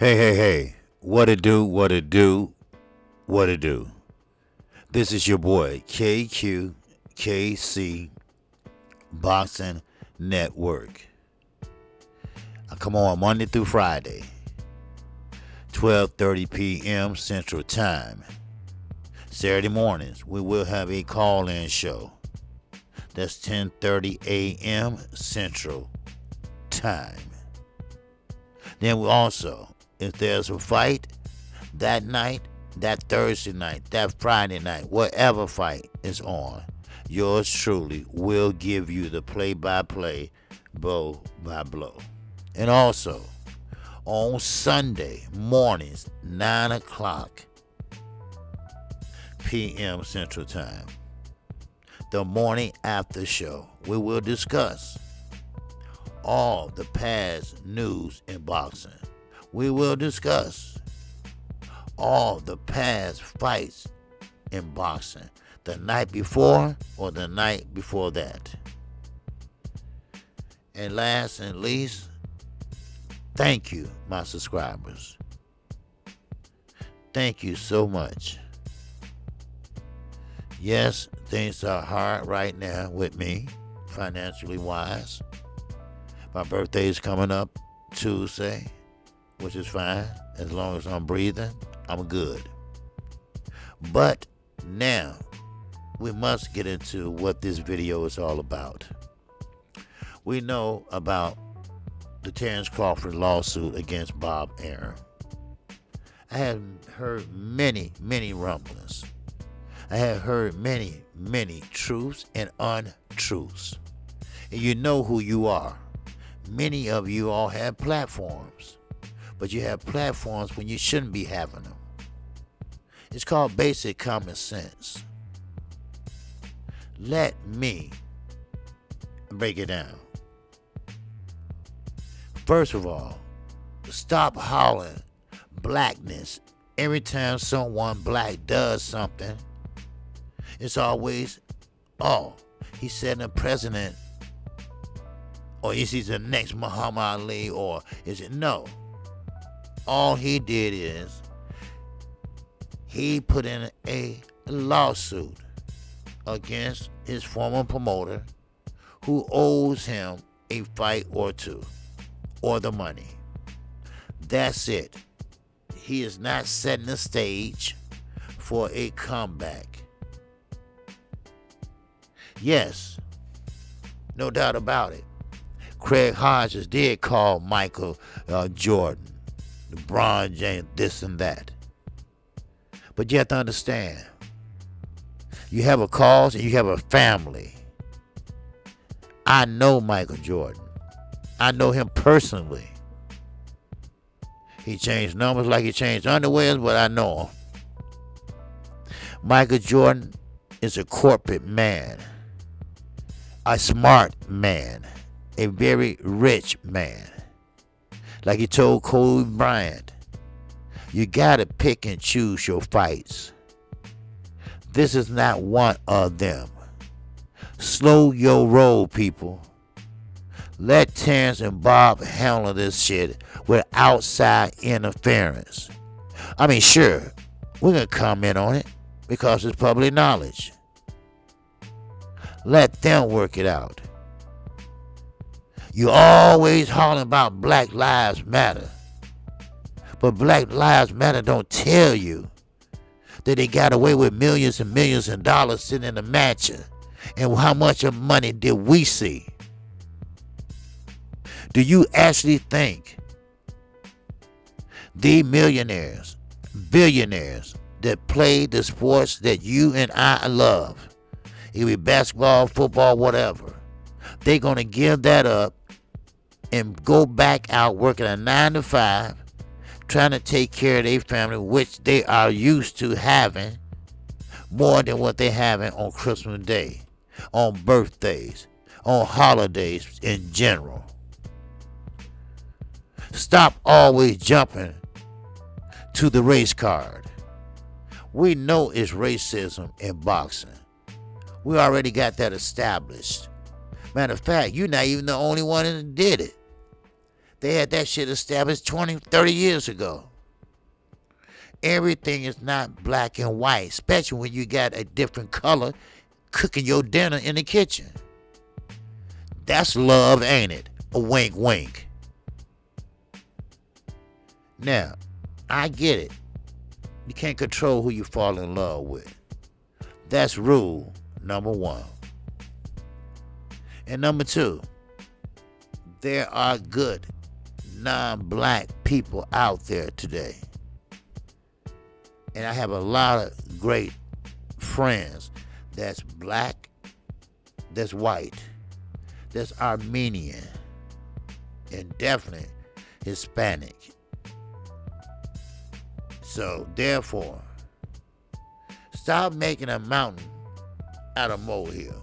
Hey. What it do, what it do, what it do. This is your boy, Kqkc Boxing Network. I come on Monday through Friday, 12:30 p.m. Central Time. Saturday mornings, we will have a call-in show. That's 10:30 a.m. Central Time. Then we also, if there's a fight that night, that Thursday night, that Friday night, whatever fight is on, yours truly will give you the play-by-play, blow by blow. And also, on Sunday mornings, 9 o'clock p.m. Central Time, the morning after show, we will discuss all the past news in boxing. We will discuss all the past fights in boxing, the night before or the night before that. And last and least, thank you, my subscribers. Thank you so much. Yes, things are hard right now with me, financially wise. My birthday is coming up Tuesday, which is fine. As long as I'm breathing, I'm good. But now, we must get into what this video is all about. We know about the Terrence Crawford lawsuit against Bob Arum. I have heard many rumblings. I have heard many truths and untruths. And you know who you are. Many of you all have platforms, but you have platforms when you shouldn't be having them. It's called basic common sense. Let me break it down. First of all, stop hollering blackness every time someone black does something. It's always, oh, he's setting a precedent, or is he the next Muhammad Ali, or is it? No. All he did is he put in a lawsuit against his former promoter who owes him a fight or two, or the money. That's it. He is not setting the stage for a comeback. Yes, no doubt about it. Craig Hodges did call Michael Jordan, LeBron James, this and that. But you have to understand, you have a cause and you have a family. I know Michael Jordan. I know him personally. He changed numbers like he changed underwears, but I know him. Michael Jordan is a corporate man, a smart man, a very rich man. Like he told Kobe Bryant, you gotta pick and choose your fights. This is not one of them. Slow your roll, people. Let Terrence and Bob handle this shit with outside interference. I mean, sure, we're gonna comment on it because it's public knowledge. Let them work it out. You always hollering about Black Lives Matter. But Black Lives Matter don't tell you that they got away with millions and millions of dollars sitting in the mansion. And how much of money did we see? Do you actually think the millionaires, billionaires that play the sports that you and I love, it could be basketball, football, whatever, they're going to give that up and go back out working a 9 to 5, trying to take care of their family, which they are used to having more than what they're having on Christmas Day, on birthdays, on holidays in general. Stop always jumping to the race card. We know it's racism in boxing. We already got that established. Matter of fact, you're not even the only one that did it. They had that shit established 20, 30 years ago. Everything is not black and white, especially when you got a different color cooking your dinner in the kitchen. That's love, ain't it? A wink, wink. Now, I get it. You can't control who you fall in love with. That's rule number one. And number two, there are good non-black people out there today. And I have a lot of great friends that's black, that's white, that's Armenian, and definitely Hispanic. So therefore, stop making a mountain out of molehill.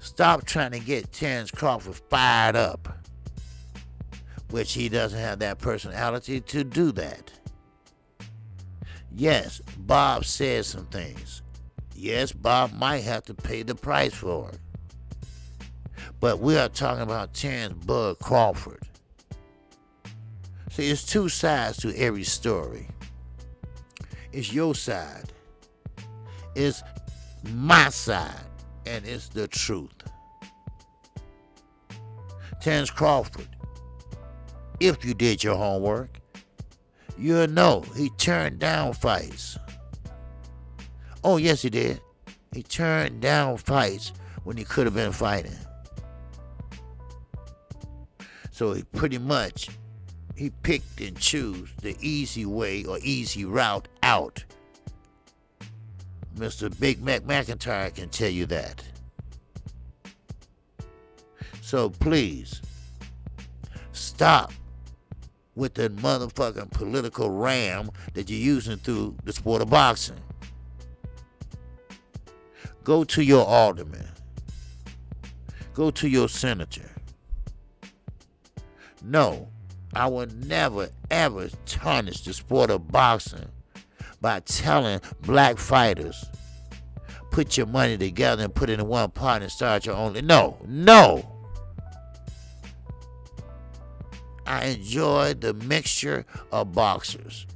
Stop trying to get Terrence Crawford fired up, which he doesn't have that personality to do that. Yes, Bob said some things. Yes, Bob might have to pay the price for it. But we are talking about Terrence Bud Crawford. See, there's two sides to every story. It's your side. It's my side. And it's the truth. Terrence Crawford, if you did your homework, you'll know he turned down fights. Oh, yes, he did. He turned down fights when he could have been fighting. So he pretty much, he picked and chose the easy way or easy route out. Mr. Big Mac McIntyre can tell you that. So please, stop with the motherfucking political ram that you're using through the sport of boxing. Go to your alderman. Go to your senator. No, I will never, ever tarnish the sport of boxing by telling black fighters, put your money together and put it in one pot and start your own. No. I enjoy the mixture of boxers.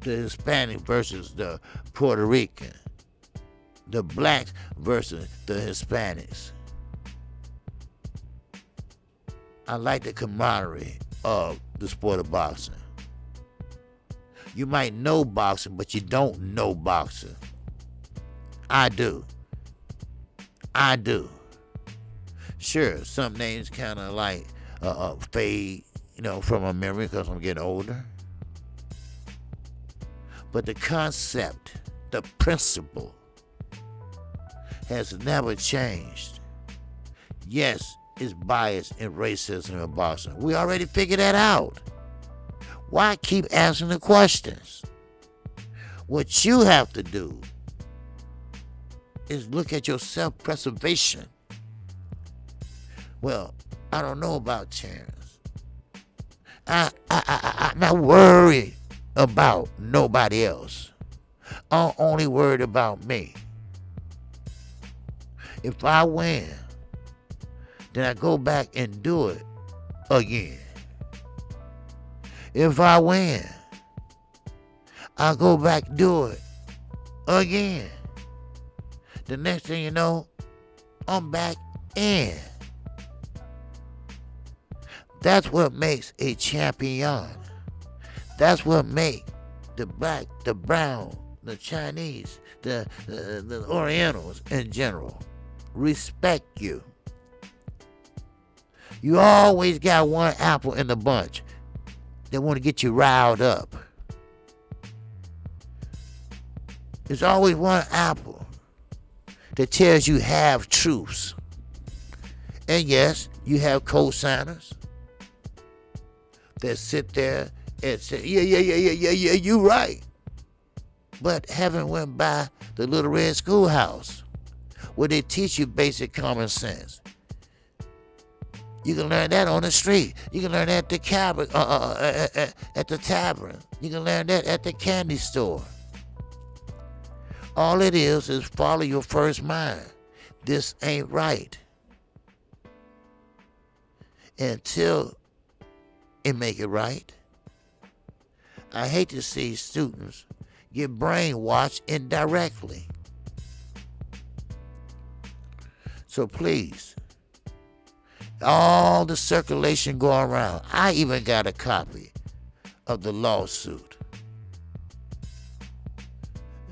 The Hispanic versus the Puerto Rican. The blacks versus the Hispanics. I like the camaraderie of the sport of boxing. You might know boxing, but you don't know boxing. I do. Sure, some names kind of like fade, from my memory because I'm getting older. But the concept, the principle, has never changed. Yes, it's bias and racism in boxing. We already figured that out. Why keep asking the questions? What you have to do is look at your self-preservation. Well, I don't know about Terrence. I'm not worried about nobody else. I'm only worried about me. If I win, then I go back and do it again. If I win, I go back and do it again. The next thing you know, I'm back in. That's what makes a champion. That's what makes the black, the brown, the Chinese, the Orientals in general respect you. You always got one apple in the bunch that want to get you riled up. There's always one apple that tells you half truths. And yes, you have co-signers that sit there and say, yeah, you right. But haven't went by the Little Red Schoolhouse where they teach you basic common sense. You can learn that on the street. You can learn that at the at the tavern. You can learn that at the candy store. All it is follow your first mind. This ain't right. until it make it right. I hate to see students get brainwashed indirectly. So please, all the circulation going around. I even got a copy of the lawsuit.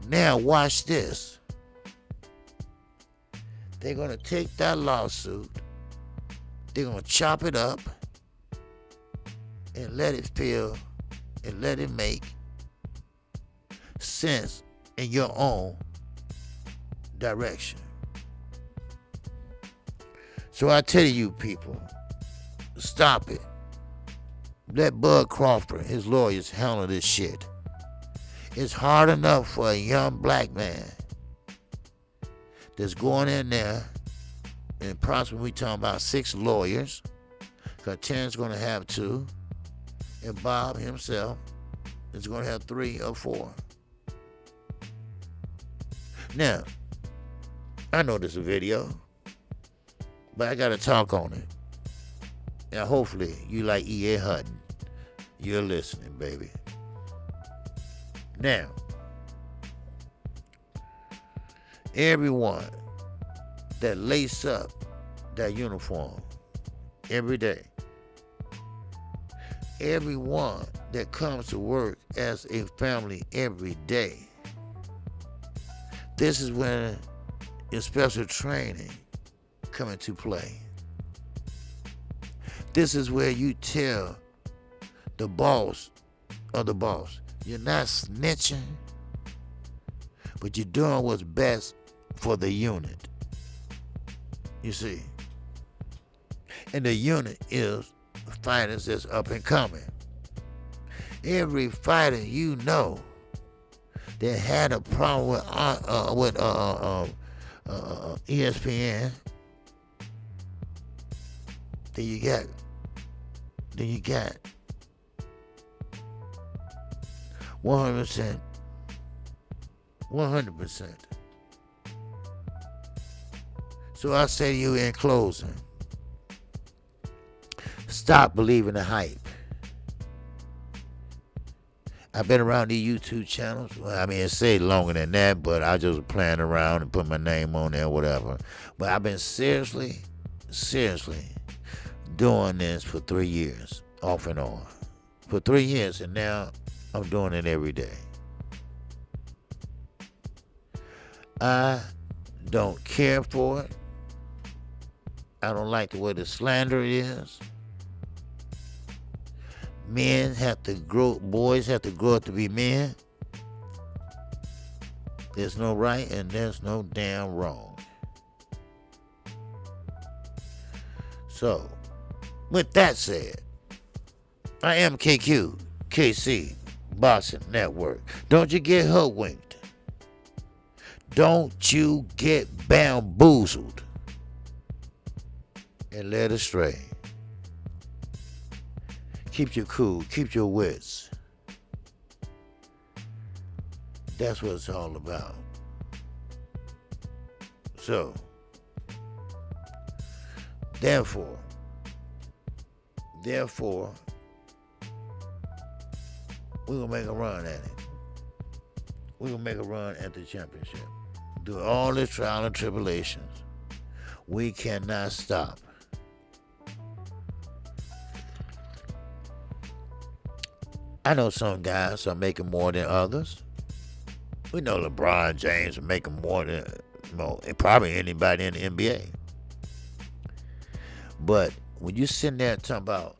Now watch this. They're going to take that lawsuit, they're going to chop it up and let it feel and let it make sense in your own direction. So I tell you people, stop it. Let Bud Crawford, his lawyers, handle this shit. It's hard enough for a young black man that's going in there, and possibly we talking about 6 lawyers, because Terrence's going to have 2, and Bob himself is going to have 3 or 4. Now, I know this is a video, but I got to talk on it. Now, hopefully, you like E.A. Hutton. You're listening, baby. Now, everyone that lace up that uniform every day, everyone that comes to work as a family every day, this is when your special training come into play. This is where you tell the boss of the boss, you're not snitching, but you're doing what's best for the unit. You see? And the unit is fighters that's up and coming. Every fighter you know that had a problem with ESPN, then you got 100%. So I say to you in closing, stop believing the hype. I've been around these YouTube channels. Well, I mean, it say longer than that, but I just playing around and put my name on there, whatever. But I've been seriously doing this for 3 years, off and on. For 3 years, and now I'm doing it every day. I don't care for it. I don't like the way the slander is. Men have to grow, boys have to grow up to be men. There's no right and there's no damn wrong. So, with that said, I am Kqkc, Boxing Network. Don't you get hoodwinked. Don't you get bamboozled and led astray. Keep your cool, keep your wits. That's what it's all about. So, therefore, we're going to make a run at it. We're going to make a run at the championship. Do all the trial and tribulations. We cannot stop. I know some guys are making more than others. We know LeBron James is making more than probably anybody in the NBA. But when you sitting there talking about,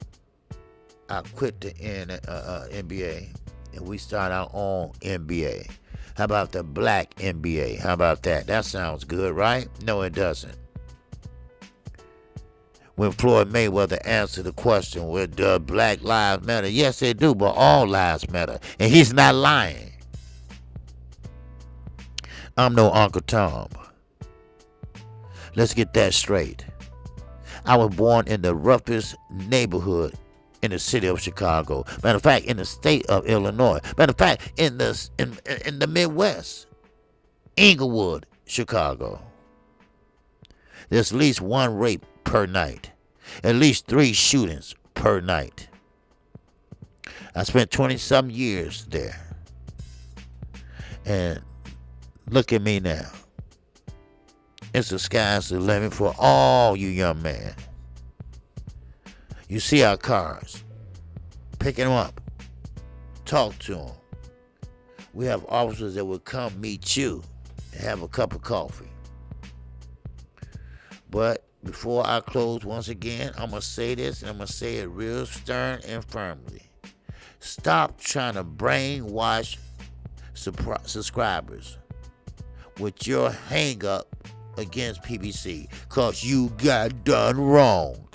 I quit the NBA and we start our own NBA. How about the black NBA? How about that? That sounds good, right? No, it doesn't. When Floyd Mayweather answered the question, well, does black lives matter? Yes, they do, but all lives matter. And he's not lying. I'm no Uncle Tom. Let's get that straight. I was born in the roughest neighborhood in the city of Chicago. Matter of fact, in the state of Illinois. Matter of fact, in the Midwest, Inglewood, Chicago. There's at least one rape per night. At least 3 shootings per night. I spent 20-something years there. And look at me now. It's the sky's the limit for all you young men. You see our cars. Pick them up. Talk to them. We have officers that will come meet you and have a cup of coffee. But before I close once again, I'm going to say this, and I'm going to say it real stern and firmly. Stop trying to brainwash subscribers with your hang-up against PBC because you got done wrong.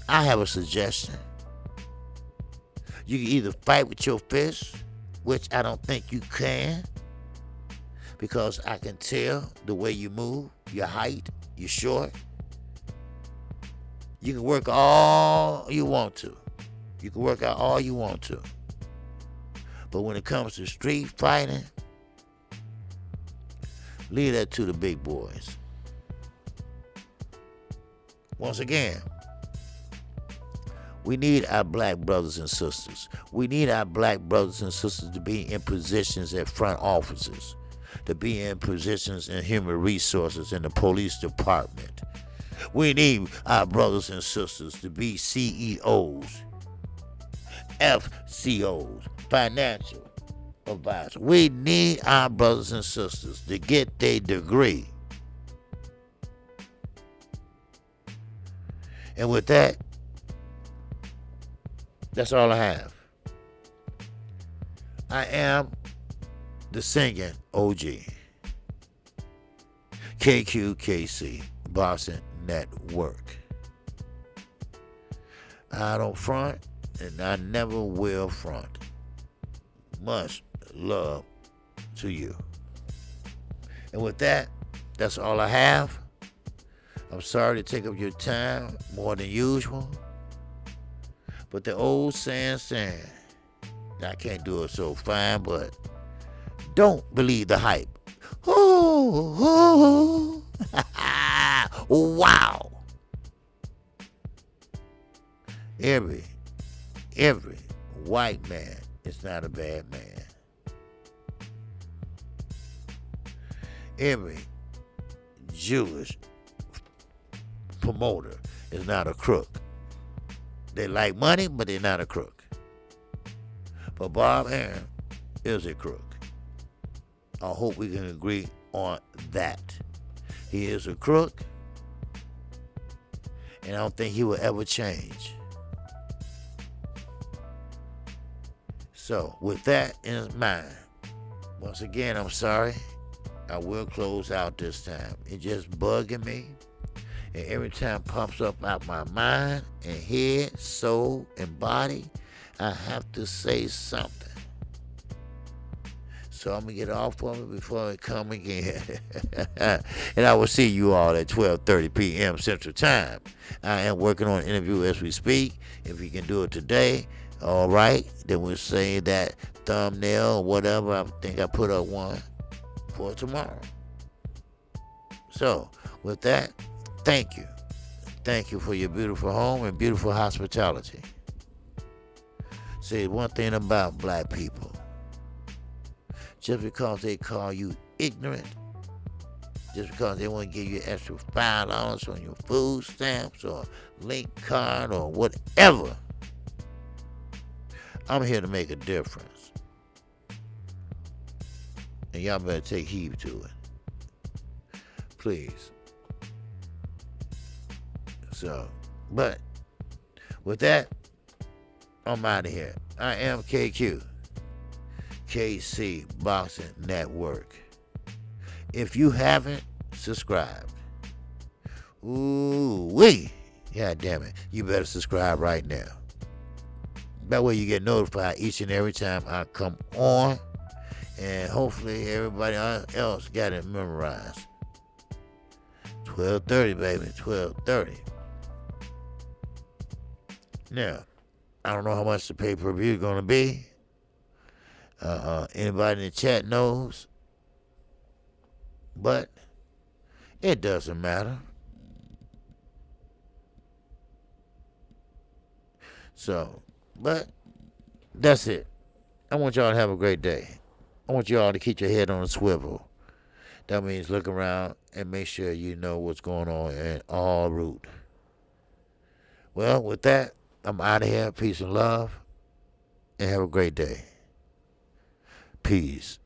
I have a suggestion. You can either fight with your fists, which I don't think you can, because I can tell the way you move, your height, your short. You can work all you want to. You can work out all you want to. But when it comes to street fighting, leave that to the big boys. Once again, we need our black brothers and sisters. We need our black brothers and sisters to be in positions at front offices, to be in positions in human resources in the police department. We need our brothers and sisters to be CEOs, FCOs, financial advisors. We need our brothers and sisters to get their degree. And with that, that's all I have. I am the singing OG. Kqkc, Boston Network. I don't front, and I never will front. Much love to you. And with that, that's all I have. I'm sorry to take up your time more than usual. But the old saying, I can't do it so fine, but don't believe the hype. Ooh, wow. Every white man is not a bad man. Every Jewish promoter is not a crook. They like money, but they're not a crook. But Bob Aaron is a crook. I hope we can agree on that. He is a crook, and I don't think he will ever change. So, with that in mind, once again, I'm sorry. I will close out this time. It's just bugging me. And every time it pops up out my mind and head, soul, and body, I have to say something. So I'm going to get off of it before I come again. And I will see you all at 12:30 p.m. Central Time. I am working on an interview as we speak. If you can do it today, all right. Then we'll say that thumbnail or whatever. I think I put up one for tomorrow. So with that, thank you. Thank you for your beautiful home and beautiful hospitality. See, one thing about black people. Just because they call you ignorant, just because they want to give you extra $5 on your food stamps or link card or whatever, I'm here to make a difference. And y'all better take heed to it. Please. So, but with that, I'm out of here. I am Kqkc Boxing Network. If you haven't subscribed, God damn it, you better subscribe right now. That way you get notified each and every time I come on, and hopefully everybody else got it memorized. 12:30, baby, 12:30. Now, I don't know how much the pay-per-view is going to be. Anybody in the chat knows. But it doesn't matter. So, but that's it. I want y'all to have a great day. I want y'all to keep your head on a swivel. That means look around and make sure you know what's going on in all route. Well, with that, I'm out of here. Peace and love, and have a great day. Peace.